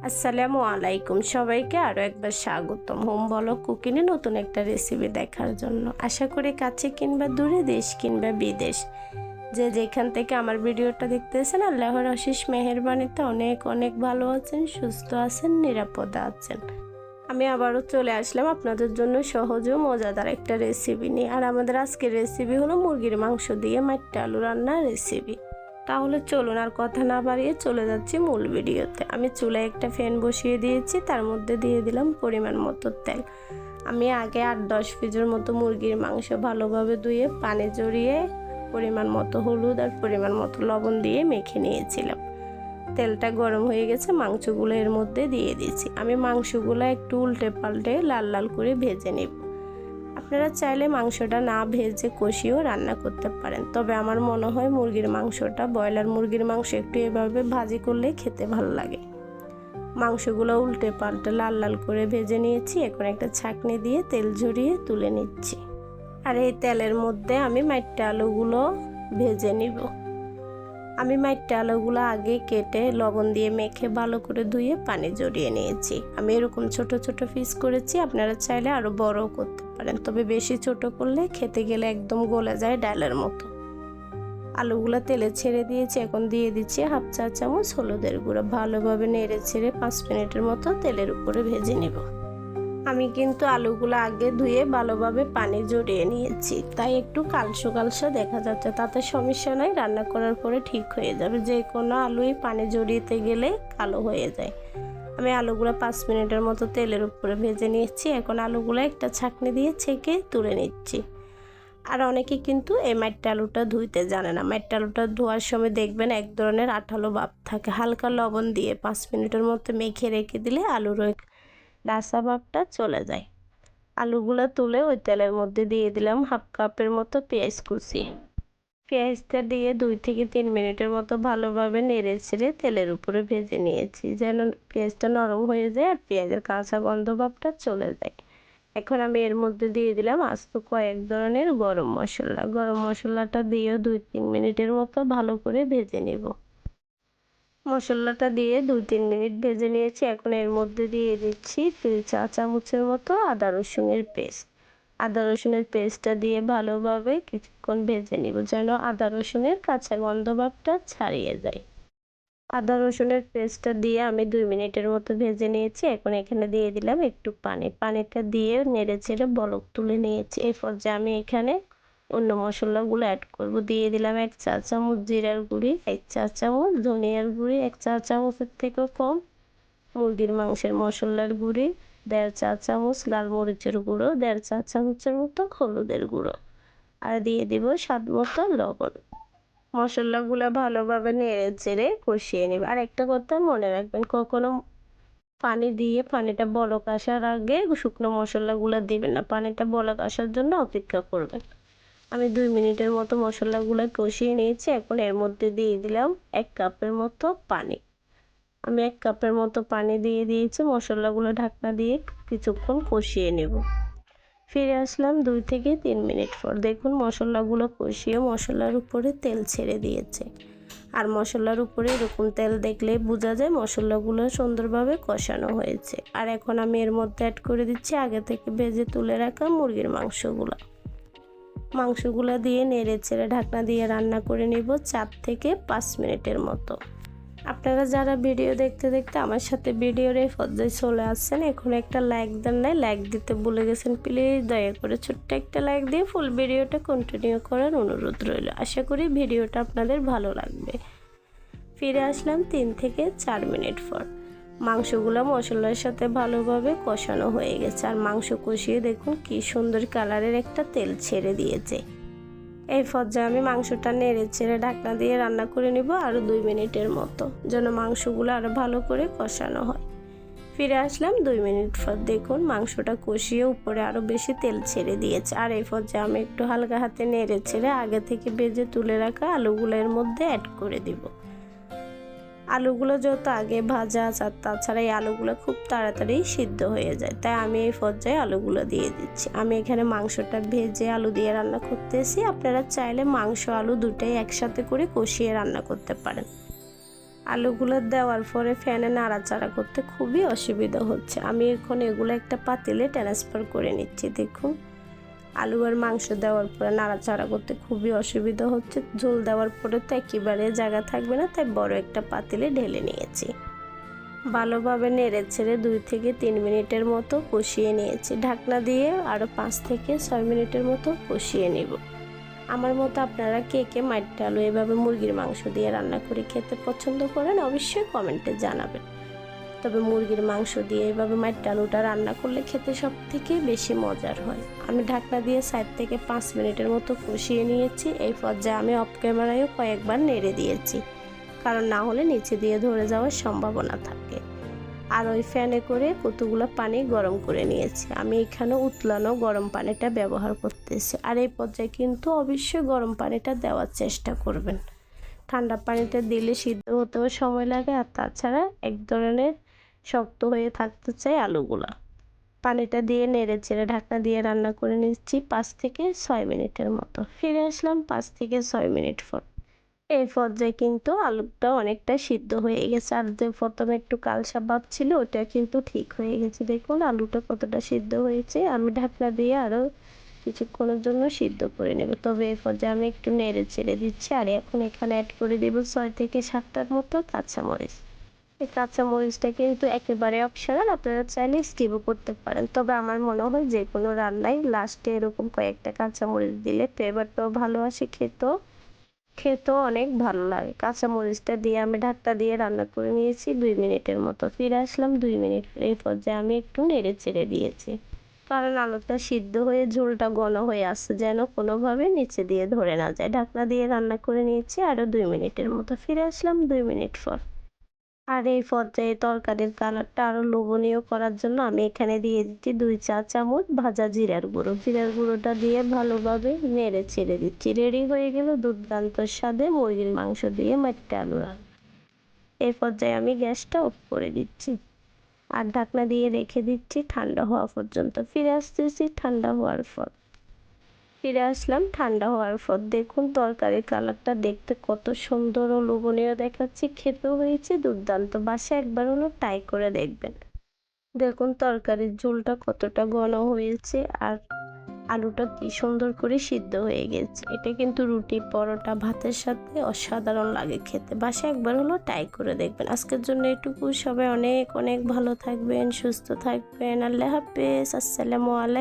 আসসালামু আলাইকুম, সবাইকে আরও একবার স্বাগতম হোম ব্লগ কুকিংয়ে নতুন একটা রেসিপি দেখার জন্য। আশা করি কাছে কিংবা দূরে, দেশ কিংবা বিদেশ, যে যেখান থেকে আমার ভিডিওটা দেখতেছেন, আল্লাহর অশেষ মেহেরবানিতে অনেক অনেক ভালো আছেন, সুস্থ আছেন, নিরাপদে আছেন। আমি আবারও চলে আসলাম আপনাদের জন্য সহজ ও মজাদার একটা রেসিপি নিয়ে। আর আমাদের আজকের রেসিপি হলো মুরগির মাংস দিয়ে মাট্টা আলু রান্নার রেসিপি। তাহলে চলুন আর কথা না বাড়িয়ে চলে যাচ্ছি মূল ভিডিওতে। আমি চুলায় একটা ফ্যান বসিয়ে দিয়েছি, তার মধ্যে দিয়ে দিলাম পরিমাণ মতো তেল। আমি আগে 8-10 পিসের মতো মুরগির মাংস ভালোভাবে ধুয়ে পানি জড়িয়ে পরিমাণ মতো হলুদ আর পরিমাণ মতো লবণ দিয়ে মেখে নিয়েছিলাম। তেলটা গরম হয়ে গেছে, মাংসগুলো এর মধ্যে দিয়ে দিয়েছি। আমি মাংসগুলো একটু উল্টে পাল্টে লাল লাল করে ভেজে নেব। আপনারা চাইলে মাংসটা না ভেজে কষিয়েও রান্না করতে পারেন, তবে আমার মনে হয় মুরগির মাংসটা, ব্রয়লার মুরগির মাংস একটু এভাবে ভাজি করলে খেতে ভালো লাগে। মাংসগুলো উল্টে পাল্টে লাল লাল করে ভেজে নিয়েছি। এখন একটা ছাঁকনি দিয়ে তেল ঝরিয়ে তুলে নিচ্ছি। আর এই তেলের মধ্যে আমি মাট্টা আলুগুলো ভেজে নিব। আমি মাট্টা আলুগুলো আগে কেটে লবণ দিয়ে মেখে ভালো করে ধুয়ে পানি জড়িয়ে নিয়েছি। আমি এরকম ছোট ছোট পিস করেছি, আপনারা চাইলে আরও বড়ও করতে পারেন, তবে বেশি ছোট করলে খেতে গেলে একদম গলে যায় ডালের মতো। আলুগুলো তেলে ছেড়ে দিয়েছি। এখন দিয়ে দিচ্ছি 1/2 চা চামচ হলুদের গুঁড়ো। ভালোভাবে নেড়ে ছেড়ে 5 মিনিটের মতো তেলের উপরে ভেজে নেব। আমি কিন্তু আলুগুলো আগে ধুয়ে ভালোভাবে পানি জড়িয়ে নিয়েছি, তাই একটু কালসো কালসো দেখা যাচ্ছে, তাতে সমস্যা নাই, রান্না করার পরে ঠিক হয়ে যাবে। যে কোনো আলুই পানি জড়িয়ে গেলে কালো হয়ে যায়। আমি আলুগুলো 5 মিনিটের মতো তেলের উপরে ভেজে নিয়েছি। এখন আলুগুলো একটা ছাঁকনি দিয়ে ছেঁকে তুলে নিচ্ছি। আর অনেকে কিন্তু এই মাট্টা আলুটা ধুইতে জানে না। মাট্টা আলুটা ধোয়ার সময় দেখবেন এক ধরনের আঠালো ভাব থাকে। হালকা লবণ দিয়ে 5 মিনিটের মতো মেখে রেখে দিলে আলুর ওই ডাসা ভাবটা চলে যায়। আলুগুলো তুলে ওই তেলের মধ্যে দিয়ে দিলাম 1/2 কাপের মতো পেঁয়াজ কুচি। পেঁয়াজটা দিয়ে 2 থেকে 3 মিনিটের মতো ভালোভাবে নেড়ে ছেড়ে তেলের উপরে ভেজে নিয়েছি, যেন পেঁয়াজটা নরম হয়ে যায় আর পেঁয়াজের কাঁচা গন্ধ ভাবটা চলে যায়। এখন আমি এর মধ্যে দিয়ে দিলাম আস্ত কয়েক ধরনের গরম মশলা। গরম মশলাটা দিয়েও 2-3 মিনিটের মতো ভালো করে ভেজে নেব। মশলাটা দিয়ে 2-3 মিনিট ভেজে নিয়েছি। এখন এর মধ্যে দিয়ে দিচ্ছি 2 চা চামচের মতো আদা রসুনের পেস্ট। আদা রসুনের পেস্টটা দিয়ে ভালোভাবে কিছুক্ষণ ভেজে নিব, যেন আদা রসুনের কাঁচা গন্ধ ভাবটা ছাড়িয়ে যায়। আদা রসুনের পেস্টটা দিয়ে আমি 2 মিনিটের মতো ভেজে নিয়েছি। এখন এখানে দিয়ে দিলাম একটু পানিটা দিয়ে নেড়ে ছেড়ে বলক তুলে নিয়েছি। এই পর্যায়ে আমি এখানে অন্য মশলাগুলো অ্যাড করব। দিয়ে দিলাম 1 চা চামচ জিরার গুঁড়ি, 1 চা চামচ ধনিয়ার গুঁড়ি, 1 চা চামচের থেকেও কম মুরগির মাংসের মশলার গুঁড়ি, 1.5 চা চামচ লাল মরিচের গুঁড়ো, 1.5 চা চামচের মতো হলুদের গুঁড়ো, আর দিয়ে দিব স্বাদ মতো লবণ। মশলাগুলো ভালোভাবে নেড়ে চেড়ে কষিয়ে নেব। আর একটা কথা মনে রাখবেন, কখনো পানি দিয়ে পানিটা বলক আসার আগে শুকনো মশলাগুলো দিবেন না, পানিটা বলক আসার জন্য অপেক্ষা করবেন। আমি 2 মিনিটের মতো মশলাগুলো কষিয়ে নিয়েছি। এখন এর মধ্যে দিয়ে দিলাম 1 কাপের মতো পানি। আমি 1 কাপের মতো পানি দিয়ে দিয়েছি। মশলাগুলো ঢাকনা দিয়ে কিছুক্ষণ কষিয়ে নেব। ফিরে আসলাম 2 থেকে 3 মিনিট পর। দেখুন মশলাগুলো কষিয়ে মশলার উপরে তেল ছেড়ে দিয়েছে। আর মশলার উপরে এরকম তেল দেখলেই বোঝা যায় মশলাগুলো সুন্দরভাবে কষানো হয়েছে। আর এখন আমি এর মধ্যে অ্যাড করে দিচ্ছি আগে থেকে ভেজে তুলে রাখা মুরগির মাংসগুলো দিয়ে নেড়ে ছেড়ে ঢাকনা দিয়ে রান্না করে নিব 4 থেকে 5 মিনিটের মতো। আপনারা যারা ভিডিও দেখতে দেখতে আমার সাথে ভিডিওর এই পর্যায়ে চলে আসছেন, এখন একটা লাইক দেন নাই, লাইক দিতে ভুলে গেছেন, প্লিজ দয়া করে ছোট্ট একটা লাইক দিয়ে ফুল ভিডিওটা কন্টিনিউ করার অনুরোধ রইল। আশা করি ভিডিওটা আপনাদের ভালো লাগবে। ফিরে আসলাম 3 থেকে 4 মিনিট পর। মাংসগুলো মশলার সাথে ভালোভাবে কষানো হয়ে গেছে। আর মাংস কষিয়ে দেখুন কি সুন্দর কালারের একটা তেল ছেড়ে দিয়েছে। এই পর্যায়ে আমি মাংসটা নেড়ে ছেড়ে ঢাকনা দিয়ে রান্না করে নিব আরও 2 মিনিটের মতো, যেন মাংসগুলো আরও ভালো করে কষানো হয়। ফিরে আসলাম 2 মিনিট পর। দেখুন মাংসটা কষিয়ে উপরে আরও বেশি তেল ছেড়ে দিয়েছে। আর এই পর্যায়ে আমি একটু হালকা হাতে নেড়ে ছেড়ে আগে থেকে ভেজে তুলে রাখা আলুগুলো এর মধ্যে অ্যাড করে দিব। আলুগুলো যত আগে ভাজা আর তাছাড়া এই আলুগুলো খুব তাড়াতাড়ি সিদ্ধ হয়ে যায়, তাই আমি এই পর্যায়ে আলুগুলো দিয়ে দিচ্ছি। আমি এখানে মাংসটা ভেজে আলু দিয়ে রান্না করতেছি। আপনারা চাইলে মাংস আলু দুটাই একসাথে করে কষিয়ে রান্না করতে পারেন। আলুগুলো দেওয়ার পরে ফ্যানে নাড়াচাড়া করতে খুবই অসুবিধা হচ্ছে। আমি এখন এগুলো একটা পাতিলে ট্রান্সফার করে নিচ্ছি। দেখুন আলু আর মাংস দেওয়ার পরে নাড়াচাড়া করতে খুবই অসুবিধা হচ্ছে। ঝোল দেওয়ার পরে তো একেবারে জায়গা থাকবে না, তাই বড় একটা পাতিলে ঢেলে নিয়েছি। ভালোভাবে নেড়ে ছেড়ে 2 থেকে 3 মিনিটের মতো কষিয়ে নিয়েছি। ঢাকনা দিয়ে আরও 5 থেকে 6 মিনিটের মতো কষিয়ে নেব। আমার মতো আপনারা কে কে মাটির আলু এভাবে মুরগির মাংস দিয়ে রান্না করে খেতে পছন্দ করেন অবশ্যই কমেন্টে জানাবেন। তবে মুরগির মাংস দিয়ে এভাবে মাটির আলুটা রান্না করলে খেতে সব থেকে বেশি মজার হয়। আমি ঢাকনা দিয়ে 4 থেকে 5 মিনিটের মতো কষিয়ে নিয়েছি। এই পর্যায়ে আমি অফ ক্যামেরায়ও কয়েকবার নেড়ে দিয়েছি, কারণ না হলে নিচে দিয়ে ধরে যাওয়ার সম্ভাবনা থাকে। আর ওই ফ্যানে করে কতগুলো পানি গরম করে নিয়েছি। আমি এখানে উতলানো গরম পানিটা ব্যবহার করতেছি। আর এই পর্যায়ে কিন্তু অবশ্যই গরম পানিটা দেওয়ার চেষ্টা করবেন। ঠান্ডা পানিটা দিলে সিদ্ধ হতেও সময় লাগে, আর তাছাড়া এক ধরনের শক্ত হয়ে থাকতে চাই আলুগুলা। পানিটা দিয়ে নেড়ে চেড়ে ঢাকনা দিয়ে রান্না করে নিচ্ছি 5 থেকে 6 মিনিটের মতো। ফিরে আসলাম 5 থেকে 6 মিনিট পর। এই পর্যায়ে কিন্তু আলুটা অনেকটা সিদ্ধ হয়ে গেছে। আর যে প্রথমে একটু কালসা ভাব ছিল ওটা কিন্তু ঠিক হয়ে গেছে। দেখুন আলুটা কতটা সিদ্ধ হয়েছে। আমি ঢাকনা দিয়ে আরও কিছুক্ষণের জন্য সিদ্ধ করে নেব। তবে এই পর্যায়ে আমি একটু নেড়ে চেড়ে দিচ্ছি। আর এখন এখানে অ্যাড করে দেব 6 থেকে 7টার মতো কাঁচামরিচ। এই কাঁচামরিচটা কিন্তু একেবারে অপশনাল, আপনারা চাইলে স্কিপও করতে পারেন। তবে আমার মনে হয় যে কোনো রান্নায় লাস্টে এরকম কয়েকটা কাঁচামরিচ দিলে ফ্লেভারটাও ভালো আসে, খেতেও অনেক ভালো লাগে। কাঁচামরিচটা দিয়ে আমি ঢাকনা দিয়ে রান্না করে নিয়েছি 2 মিনিটের মতো। ফিরে আসলাম 2 মিনিট। এই পর্যায়ে আমি একটু নেড়ে চেড়ে দিয়েছি, কারণ আলুটা সিদ্ধ হয়ে ঝোলটা ঘন হয়ে আসছে, যেন কোনোভাবে নিচে দিয়ে ধরে না যায়। ঢাকনা দিয়ে রান্না করে নিয়েছি আরও 2 মিনিটের মতো। ফিরে আসলাম 2 মিনিট পর। আর এই পর্যায়ে তরকারির কালারটা আরও লোভনীয় করার জন্য আমি এখানে দিয়ে দিচ্ছি 2 চা চামচ ভাজা জিরার গুঁড়ো। জিরার গুঁড়োটা দিয়ে ভালোভাবে নেড়ে ছেড়ে দিচ্ছি। রেডি হয়ে গেল দুর্দান্ত স্বাদে মুরগির মাংস দিয়ে মাটির আলু রান্না। এই পর্যায়ে আমি গ্যাসটা অফ করে দিচ্ছি আর ঢাকনা দিয়ে রেখে দিচ্ছি ঠান্ডা হওয়া পর্যন্ত। ফিরে আসতেছি ঠান্ডা হওয়ার পর। ফিরে আসলাম ঠান্ডা হওয়ার পর। দেখুন তরকারির কালারটা দেখতে কত সুন্দর ও লোভনীয় দেখাচ্ছে, খেতেও হয়েছে দুর্দান্ত। বাসায় একবার হলো ট্রাই করে দেখবেন। দেখুন তরকারির ঝোলটা কতটা ঘন হয়েছে আর আলুটা কি সুন্দর করে সিদ্ধ হয়ে গেছে। এটা কিন্তু রুটি, পরোটা, ভাতের সাথে অসাধারণ লাগে খেতে। বাসায় একবার হলো ট্রাই করে দেখবেন। আজকের জন্য এটুকু। সবাই অনেক অনেক ভালো থাকবেন, সুস্থ থাকবেন। আল্লাহ হাফেজ। আসসালামু আলাইকুম।